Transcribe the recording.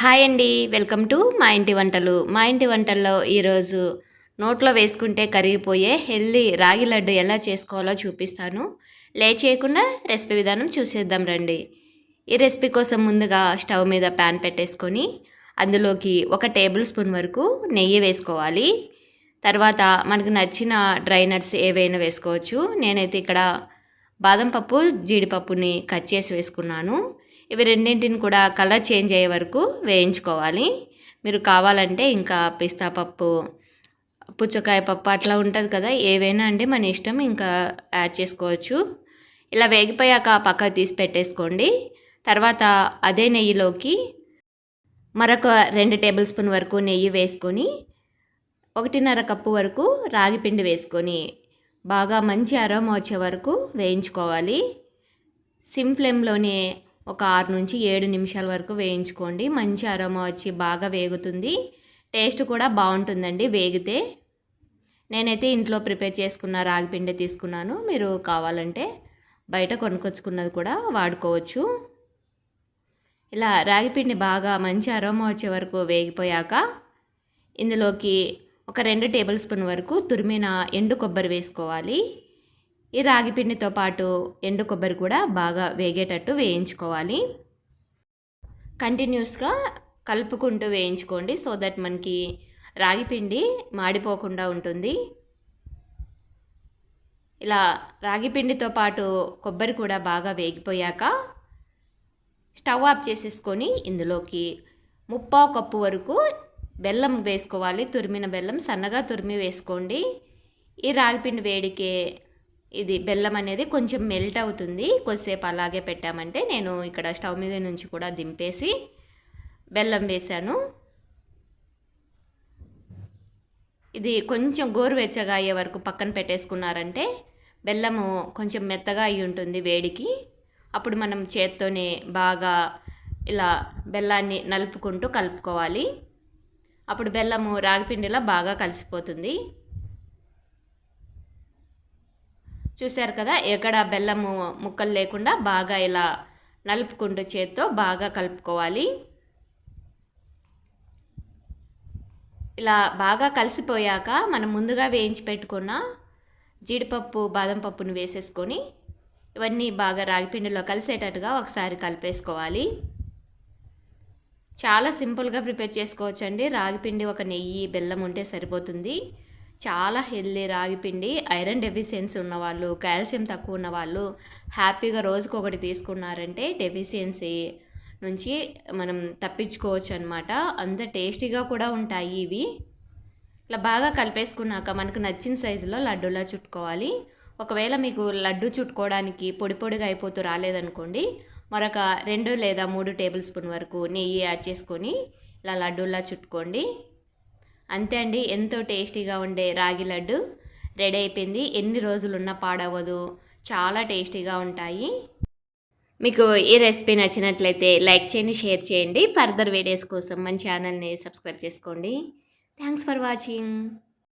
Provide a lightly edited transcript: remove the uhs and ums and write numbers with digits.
Hi అండి. Welcome to మా ఇంటి వంటలు. మా ఇంటి వంటల్లో ఈరోజు నోట్లో వేసుకుంటే కరిగిపోయే హెల్తీ రాగి లడ్డు ఎలా చేసుకోవాలో చూపిస్తాను. లేట్ చేయకుండా రెసిపీ విధానం చూసేద్దాం రండి. ఈ రెసిపీ కోసం ముందుగా స్టవ్ మీద ప్యాన్ పెట్టేసుకొని అందులోకి 1 టేబుల్ స్పూన్ వరకు నెయ్యి వేసుకోవాలి. తర్వాత మనకు నచ్చిన డ్రై నట్స్ ఏవైనా వేసుకోవచ్చు. నేనైతే ఇక్కడ బాదం పప్పు, జీడిపప్పుని కట్ చేసి వేసుకున్నాను. ఇవి రెండింటిని కూడా కలర్ చేంజ్ అయ్యే వరకు వేయించుకోవాలి. మీరు కావాలంటే ఇంకా పిస్తా పప్పు, పుచ్చకాయ పప్పు అట్లా ఉంటుంది కదా, ఏవైనా అంటే మన ఇష్టం, ఇంకా యాడ్ చేసుకోవచ్చు. ఇలా వేగిపోయాక పక్కకు తీసి పెట్టేసుకోండి. తర్వాత అదే నెయ్యిలోకి మరొక 2 టేబుల్ స్పూన్ వరకు నెయ్యి వేసుకొని 1.5 కప్పు వరకు రాగి పిండి వేసుకొని బాగా మంచి అరోమా వచ్చే వరకు వేయించుకోవాలి. సిమ్ ఫ్లేమ్లోనే ఒక 6 నుంచి 7 నిమిషాల వరకు వేయించుకోండి. మంచి అరోమా వచ్చి బాగా వేగుతుంది. టేస్ట్ కూడా బాగుంటుందండి వేగితే. నేనైతే ఇంట్లో ప్రిపేర్ చేసుకున్న రాగి పిండి తీసుకున్నాను. మీరు కావాలంటే బయట కొనుక్కొచ్చుకున్నది కూడా వాడుకోవచ్చు. ఇలా రాగి పిండి బాగా మంచి అరోమా వచ్చే వరకు వేగిపోయాక ఇందులోకి ఒక 2 టేబుల్ స్పూన్ వరకు తురిమిన ఎండు కొబ్బరి వేసుకోవాలి. ఈ రాగి పిండితో పాటు ఎండు కొబ్బరి కూడా బాగా వేగేటట్టు వేయించుకోవాలి. కంటిన్యూస్గా కలుపుకుంటూ వేయించుకోండి, సో దట్ మనకి రాగి పిండి మాడిపోకుండా ఉంటుంది. ఇలా రాగి పిండితో పాటు కొబ్బరి కూడా బాగా వేగిపోయాక స్టవ్ ఆఫ్ చేసేసుకొని ఇందులోకి 3/4 కప్పు వరకు బెల్లం వేసుకోవాలి. తురిమిన బెల్లం సన్నగా తురిమి వేసుకోండి. ఈ రాగిపిండి వేడికే ఇది బెల్లం అనేది కొంచెం మెల్ట్ అవుతుంది. కొద్దిసేపు అలాగే పెట్టామంటే నేను ఇక్కడ స్టవ్ మీద నుంచి కూడా దింపేసి బెల్లం వేశాను. ఇది కొంచెం గోరువెచ్చగా అయ్యే వరకు పక్కన పెట్టేసుకున్నారంటే బెల్లము కొంచెం మెత్తగా అయి ఉంటుంది వేడికి. అప్పుడు మనం చేత్తోనే బాగా ఇలా బెల్లాన్ని నలుపుకుంటూ కలుపుకోవాలి. అప్పుడు బెల్లము రాగిపిండిలో బాగా కలిసిపోతుంది. చూశారు కదా, ఎక్కడ బెల్లము ముక్కలు లేకుండా బాగా ఇలా నలుపుకుంటూ చేత్తో బాగా కలుపుకోవాలి. ఇలా బాగా కలిసిపోయాక మనం ముందుగా వేయించి పెట్టుకున్న జీడిపప్పు, బాదం పప్పును వేసేసుకొని ఇవన్నీ బాగా రాగిపిండిలో కలిసేటట్టుగా ఒకసారి కలిపేసుకోవాలి. చాలా సింపుల్గా ప్రిపేర్ చేసుకోవచ్చండి. రాగిపిండి ఒక నెయ్యి, బెల్లం ఉంటే సరిపోతుంది. చాలా హెల్దీ రాగిపిండి. ఐరన్ డెఫిషియన్సీ ఉన్నవాళ్ళు, కాల్షియం తక్కువ ఉన్నవాళ్ళు హ్యాపీగా రోజుకొకటి తీసుకున్నారంటే డెఫిషియన్సీ నుంచి మనం తప్పించుకోవచ్చు అనమాట. అంత టేస్టీగా కూడా ఉంటాయి ఇవి. ఇలా బాగా కలిపేసుకున్నాక మనకు నచ్చిన సైజులో లడ్డూలా చుట్టుకోవాలి. ఒకవేళ మీకు లడ్డు చుట్టుకోవడానికి పొడి పొడిగా అయిపోతూ రాలేదనుకోండి, మరొక 2 లేదా 3 టేబుల్ స్పూన్ వరకు నెయ్యి యాడ్ చేసుకొని ఇలా లడ్డూలా చుట్టుకోండి. అంతే అండి, ఎంతో టేస్టీగా ఉండే రాగి లడ్డు రెడీ అయిపోయింది. ఎన్ని రోజులున్నా పాడవదు, చాలా టేస్టీగా ఉంటాయి. మీకు ఈ రెసిపీ నచ్చినట్లయితే లైక్ చేయండి, షేర్ చేయండి. ఫర్దర్ వీడియోస్ కోసం మన ఛానల్ని సబ్స్క్రైబ్ చేసుకోండి. Thanks for watching.